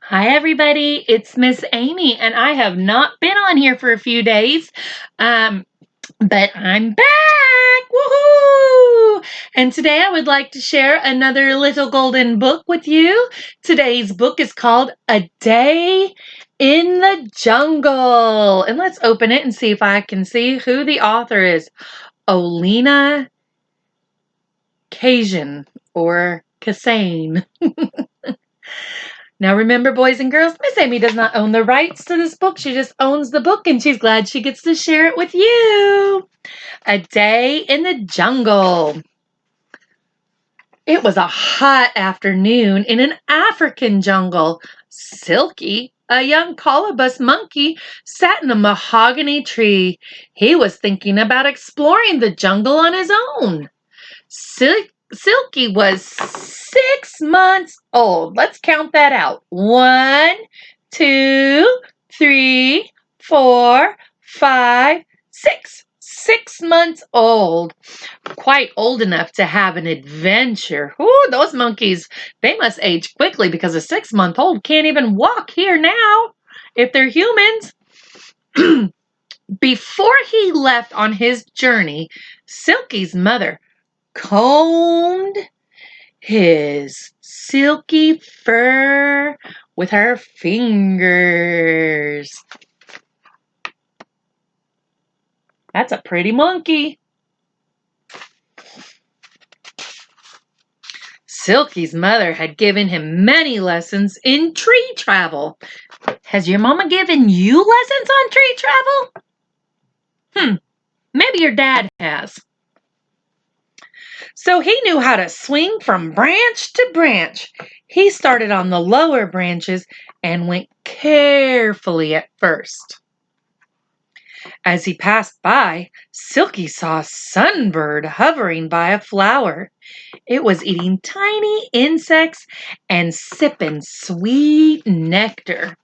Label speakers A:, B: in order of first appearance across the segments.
A: Hi, everybody. It's Miss Amy, and I have not been on here for a few days, um, but I'm back. Woohoo! And today I would like to share another little golden book with you. Today's book is called A Day in the Jungle. And let's open it and see if I can see who the author is. Olena Kasian or Kasane. Now remember, boys and girls, Miss Amy does not own the rights to this book. She just owns the book, and she's glad she gets to share it with you. A Day in the Jungle. It was a hot afternoon in an African jungle. Silky, a young colobus monkey, sat in a mahogany tree. He was thinking about exploring the jungle on his own. Silky was 6 months old. Let's count that out. 1, 2, 3, 4, 5, 6. 6 months old. Quite old enough to have an adventure. Ooh, those monkeys, they must age quickly because a 6-month-old can't even walk here now if they're humans. Before he left on his journey, Silky's mother combed his silky fur with her fingers. That's a pretty monkey. Silky's mother had given him many lessons in tree travel. Has your mama given you lessons on tree travel? Maybe your dad has. So he knew how to swing from branch to branch. He started on the lower branches and went carefully at first. As he passed by, Silky saw a sunbird hovering by a flower. It was eating tiny insects and sipping sweet nectar.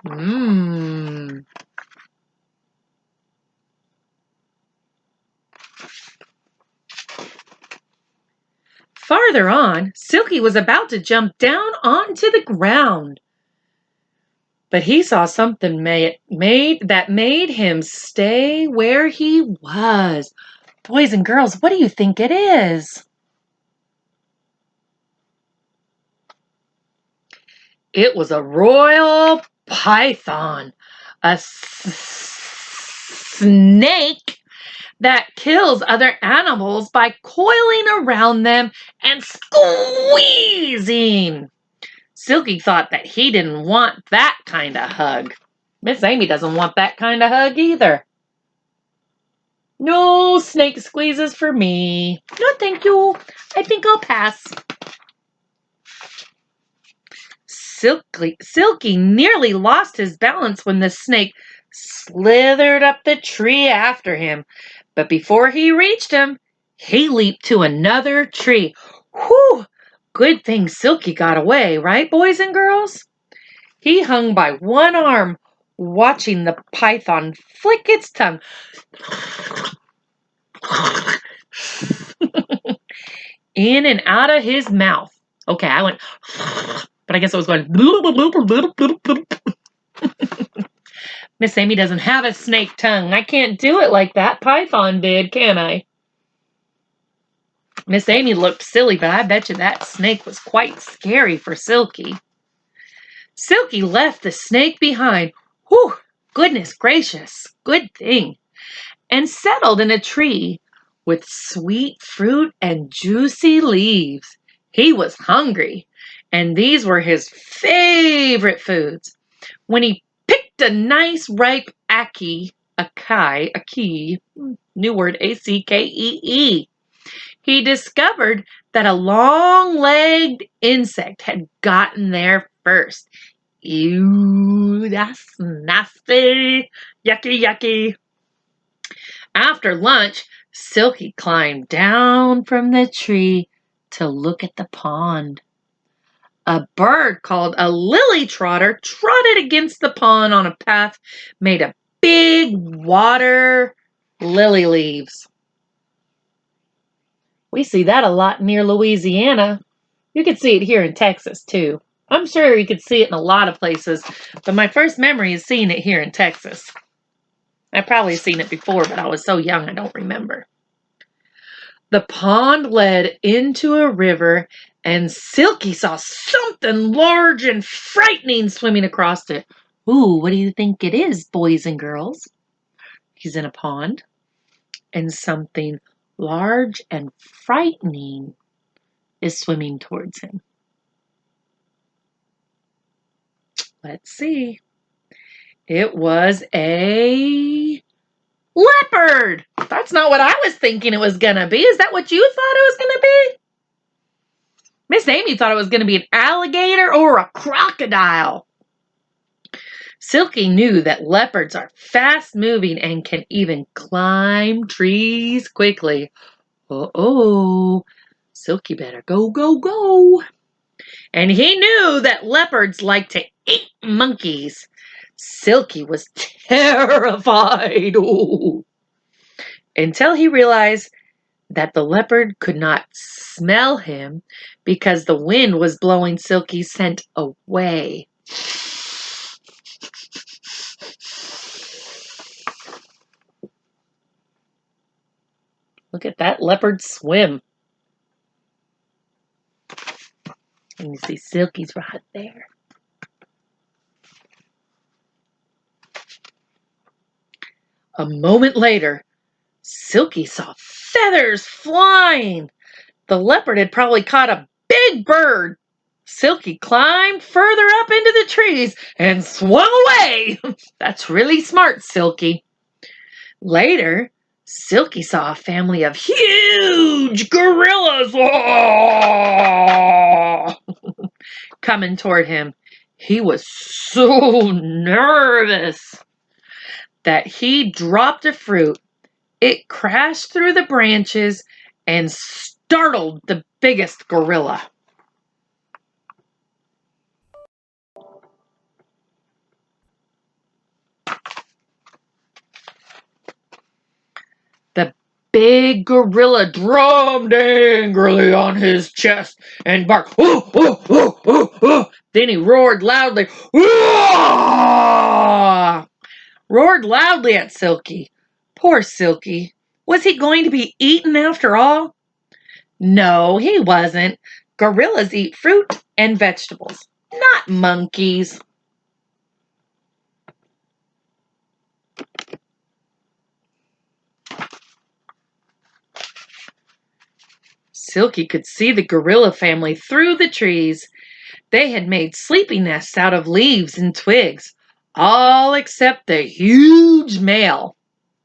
A: Farther on, Silky was about to jump down onto the ground. But he saw something that made him stay where he was. Boys and girls, what do you think it is? It was a royal python, a snake that kills other animals by coiling around them and squeezing. Silky thought that he didn't want that kind of hug. Miss Amy doesn't want that kind of hug either. No snake squeezes for me. No, thank you. I think I'll pass. Silky nearly lost his balance when the snake slithered up the tree after him. But before he reached him, he leaped to another tree. Whew! Good thing Silky got away, right, boys and girls? He hung by one arm, watching the python flick its tongue in and out of his mouth. Okay, I went, but I guess I was going. Miss Amy doesn't have a snake tongue. I can't do it like that python did, can I? Miss Amy looked silly, but I bet you that snake was quite scary for Silky. Silky left the snake behind. Whew, goodness gracious, good thing. And settled in a tree with sweet fruit and juicy leaves. He was hungry, and these were his favorite foods. When he picked a nice ripe ackee, new word, Ackee, he discovered that a long-legged insect had gotten there first. Ew, that's nasty. Yucky, yucky. After lunch, Silky climbed down from the tree to look at the pond. A bird called a lily trotter trotted against the pond on a path made of big water lily leaves. We see that a lot near Louisiana. You can see it here in Texas, too. I'm sure you could see it in a lot of places, but my first memory is seeing it here in Texas. I've probably seen it before, but I was so young I don't remember. The pond led into a river, and Silky saw something large and frightening swimming across it. Ooh, what do you think it is, boys and girls? He's in a pond, and something large and frightening is swimming towards him. Let's see. It was a leopard. That's not what I was thinking it was going to be. Is that what you thought it was going to be? Miss Amy thought it was going to be an alligator or a crocodile. Silky knew that leopards are fast moving and can even climb trees quickly. Uh-oh. Silky better go, go, go. And he knew that leopards like to eat monkeys. Silky was terrified. Ooh. Until he realized that the leopard could not smell him because the wind was blowing Silky's scent away. Look at that leopard swim. And you see Silky's right there. A moment later, Silky saw feathers flying. The leopard had probably caught a big bird. Silky climbed further up into the trees and swung away. That's really smart, Silky. Later, Silky saw a family of huge gorillas coming toward him. He was so nervous that he dropped a fruit. It crashed through the branches and startled the biggest gorilla. The big gorilla drummed angrily on his chest and barked. Ooh, ooh, ooh, ooh, ooh. Then he roared loudly. Roared loudly at Silky. Poor Silky. Was he going to be eaten after all? No, he wasn't. Gorillas eat fruit and vegetables, not monkeys. Silky could see the gorilla family through the trees. They had made sleeping nests out of leaves and twigs, all except the huge male.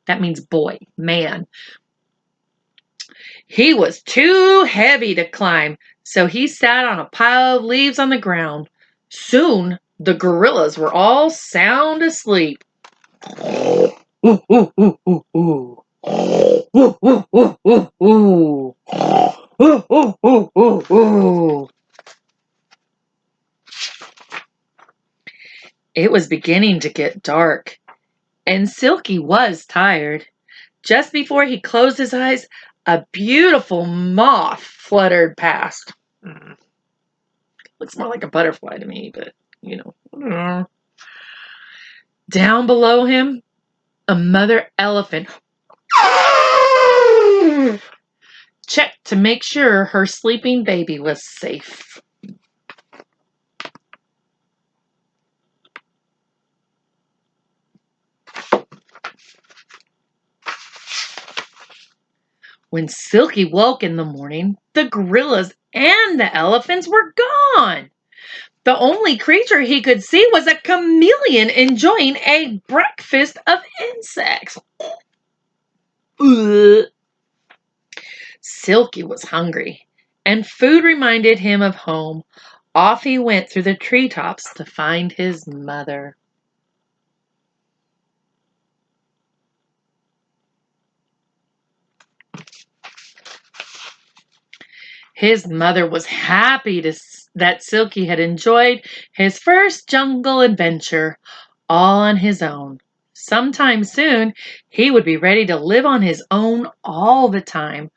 A: That means boy, man. He was too heavy to climb, so he sat on a pile of leaves on the ground. Soon, the gorillas were all sound asleep. Ooh, ooh, ooh, ooh, ooh. Ooh, ooh, ooh, ooh, ooh. Ooh, ooh, ooh, ooh, ooh. It was beginning to get dark, and Silky was tired. Just before he closed his eyes, a beautiful moth fluttered past. Looks more like a butterfly to me, but you know. Down below him, a mother elephant checked to make sure her sleeping baby was safe. When Silky woke in the morning, the gorillas and the elephants were gone. The only creature he could see was a chameleon enjoying a breakfast of insects. Ugh. Silky was hungry, and food reminded him of home. Off he went through the treetops to find his mother. His mother was happy that Silky had enjoyed his first jungle adventure all on his own. Sometime soon, he would be ready to live on his own all the time.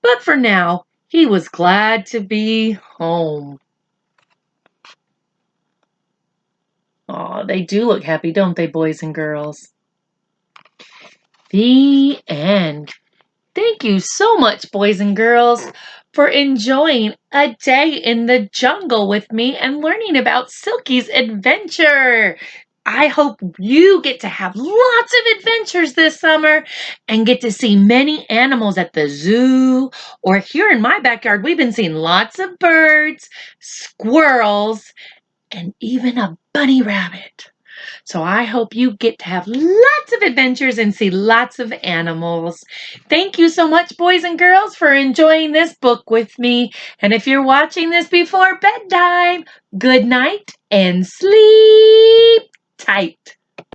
A: But for now, he was glad to be home. they do look happy, don't they, boys and girls? The end. Thank you so much, boys and girls, for enjoying a day in the jungle with me and learning about Silky's adventure. I hope you get to have lots of adventures this summer and get to see many animals at the zoo, or here in my backyard, we've been seeing lots of birds, squirrels, and even a bunny rabbit. So I hope you get to have lots of adventures and see lots of animals. Thank you so much, boys and girls, for enjoying this book with me. And if you're watching this before bedtime, good night and sleep tight.